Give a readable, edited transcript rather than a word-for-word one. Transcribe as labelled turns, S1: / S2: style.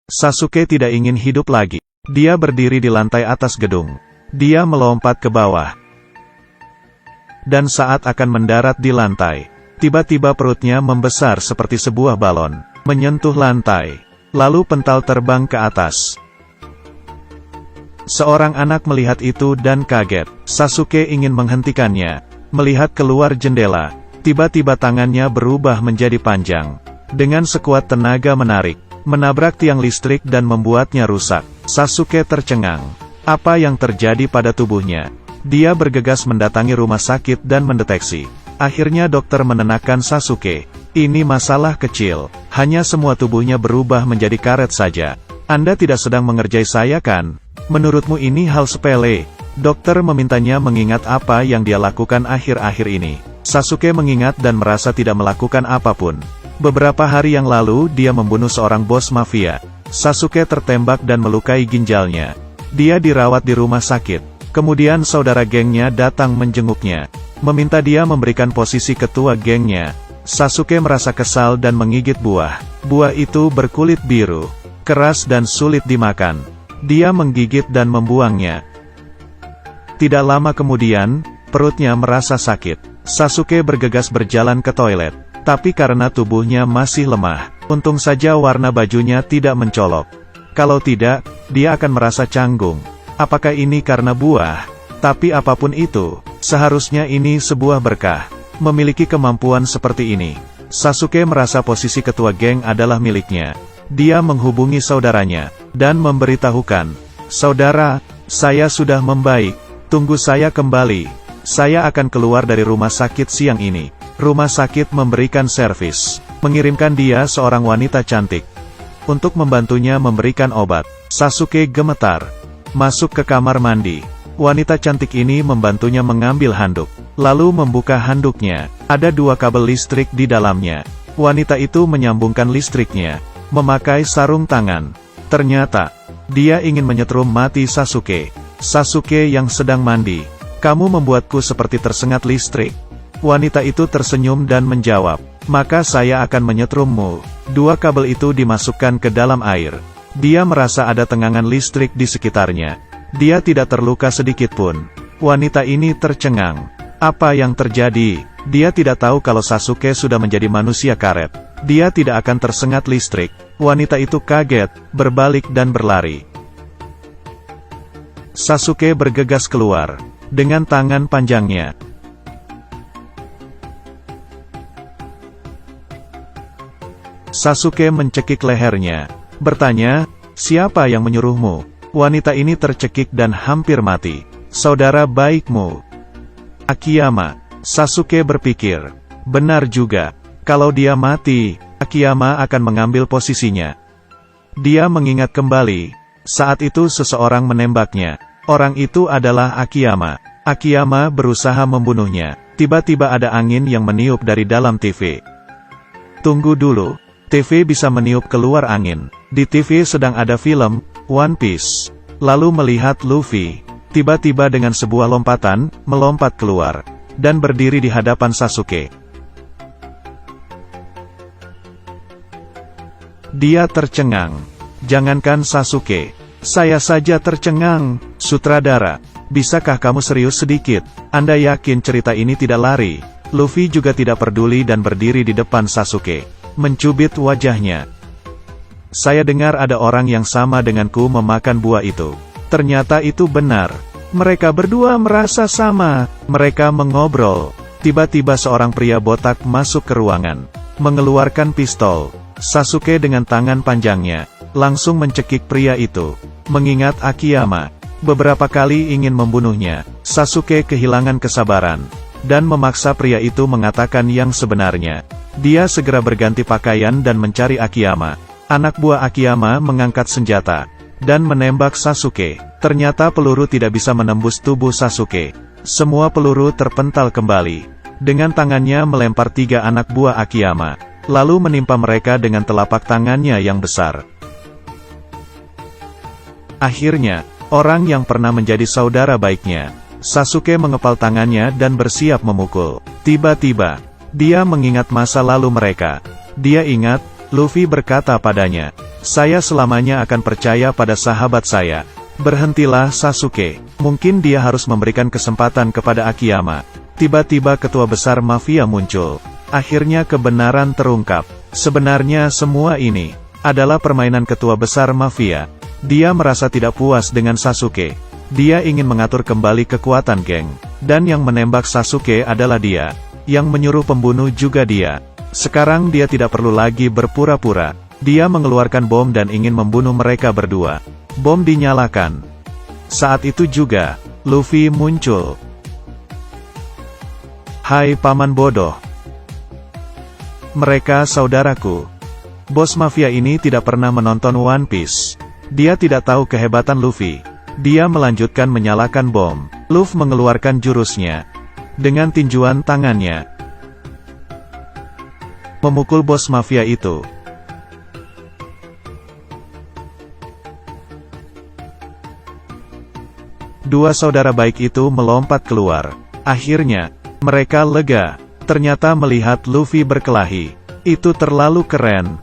S1: Sasuke tidak ingin hidup lagi. Dia berdiri di lantai atas gedung. Dia melompat ke bawah. Dan saat akan mendarat di lantai, tiba-tiba perutnya membesar seperti sebuah balon, menyentuh lantai, lalu pental terbang ke atas. Seorang anak melihat itu dan kaget. Sasuke ingin menghentikannya. Melihat keluar jendela, tiba-tiba tangannya berubah menjadi panjang. Dengan sekuat tenaga menarik, menabrak tiang listrik dan membuatnya rusak. Sasuke tercengang. Apa yang terjadi pada tubuhnya? Dia bergegas mendatangi rumah sakit dan mendeteksi. Akhirnya dokter menenangkan Sasuke. Ini masalah kecil, hanya semua tubuhnya berubah menjadi karet saja. Anda tidak sedang mengerjai saya kan? Menurutmu ini hal sepele? Dokter memintanya mengingat apa yang dia lakukan akhir-akhir ini. Sasuke mengingat dan merasa tidak melakukan apapun. Beberapa hari yang lalu dia membunuh seorang bos mafia. Sasuke tertembak dan melukai ginjalnya. Dia dirawat di rumah sakit. Kemudian saudara gengnya datang menjenguknya, meminta dia memberikan posisi ketua gengnya. Sasuke merasa kesal dan menggigit buah. Buah itu berkulit biru, keras dan sulit dimakan. Dia menggigit dan membuangnya. Tidak lama kemudian, perutnya merasa sakit. Sasuke bergegas berjalan ke toilet. Tapi karena tubuhnya masih lemah, untung saja warna bajunya tidak mencolok. Kalau tidak, dia akan merasa canggung. Apakah ini karena buah? Tapi apapun itu, seharusnya ini sebuah berkah. Memiliki kemampuan seperti ini, Sasuke merasa posisi ketua geng adalah miliknya. Dia menghubungi saudaranya, dan memberitahukan, "Saudara, saya sudah membaik. Tunggu saya kembali. Saya akan keluar dari rumah sakit siang ini." Rumah sakit memberikan servis, mengirimkan dia seorang wanita cantik untuk membantunya memberikan obat. Sasuke gemetar, masuk ke kamar mandi. Wanita cantik ini membantunya mengambil handuk, lalu membuka handuknya. Ada 2 kabel listrik di dalamnya. Wanita itu menyambungkan listriknya, memakai sarung tangan. Ternyata, dia ingin menyetrum mati Sasuke. Sasuke yang sedang mandi, "Kamu membuatku seperti tersengat listrik." Wanita itu tersenyum dan menjawab, "Maka saya akan menyetrummu." 2 kabel itu dimasukkan ke dalam air. Dia merasa ada tengangan listrik di sekitarnya. Dia tidak terluka sedikitpun. Wanita ini tercengang. Apa yang terjadi? Dia tidak tahu kalau Sasuke sudah menjadi manusia karet. Dia tidak akan tersengat listrik. Wanita itu kaget, berbalik dan berlari. Sasuke bergegas keluar dengan tangan panjangnya. Sasuke mencekik lehernya, bertanya, "Siapa yang menyuruhmu?" Wanita ini tercekik dan hampir mati. "Saudara baikmu, Akiyama." Sasuke berpikir, benar juga. Kalau dia mati, Akiyama akan mengambil posisinya. Dia mengingat kembali. Saat itu seseorang menembaknya. Orang itu adalah Akiyama. Akiyama berusaha membunuhnya. Tiba-tiba ada angin yang meniup dari dalam TV. Tunggu dulu. TV bisa meniup keluar angin. Di TV sedang ada film One Piece. Lalu melihat Luffy, tiba-tiba dengan sebuah lompatan, melompat keluar, dan berdiri di hadapan Sasuke. Dia tercengang. Jangankan Sasuke, saya saja tercengang. "Sutradara, bisakah kamu serius sedikit? Anda yakin cerita ini tidak lari?" Luffy juga tidak peduli dan berdiri di depan Sasuke, mencubit wajahnya. "Saya dengar ada orang yang sama denganku memakan buah itu." Ternyata itu benar. Mereka berdua merasa sama. Mereka mengobrol. Tiba-tiba seorang pria botak masuk ke ruangan, mengeluarkan pistol. Sasuke dengan tangan panjangnya langsung mencekik pria itu. Mengingat Akiyama beberapa kali ingin membunuhnya, Sasuke kehilangan kesabaran dan memaksa pria itu mengatakan yang sebenarnya. Dia segera berganti pakaian dan mencari Akiyama. Anak buah Akiyama mengangkat senjata dan menembak Sasuke. Ternyata peluru tidak bisa menembus tubuh Sasuke. Semua peluru terpental kembali. Dengan tangannya melempar 3 anak buah Akiyama, lalu menimpa mereka dengan telapak tangannya yang besar. Akhirnya, orang yang pernah menjadi saudara baiknya, Sasuke mengepal tangannya dan bersiap memukul. Tiba-tiba, dia mengingat masa lalu mereka. Dia ingat, Luffy berkata padanya, Saya selamanya akan percaya pada sahabat saya. Berhentilah Sasuke. Mungkin dia harus memberikan kesempatan kepada Akiyama. Tiba-tiba ketua besar mafia muncul. Akhirnya kebenaran terungkap. Sebenarnya semua ini adalah permainan ketua besar mafia. Dia merasa tidak puas dengan Sasuke. Dia ingin mengatur kembali kekuatan geng. Dan yang menembak Sasuke adalah dia. Yang menyuruh pembunuh juga dia. Sekarang dia tidak perlu lagi berpura-pura. Dia mengeluarkan bom dan ingin membunuh mereka berdua. Bom dinyalakan. Saat itu juga, Luffy muncul. Hai paman bodoh. Mereka saudaraku. Bos mafia ini tidak pernah menonton One Piece. Dia tidak tahu kehebatan Luffy. Dia melanjutkan menyalakan bom. Luffy mengeluarkan jurusnya. Dengan tinjuan tangannya. Memukul bos mafia itu. Dua saudara baik itu melompat keluar. Akhirnya, mereka lega. Ternyata melihat Luffy berkelahi. Itu terlalu keren.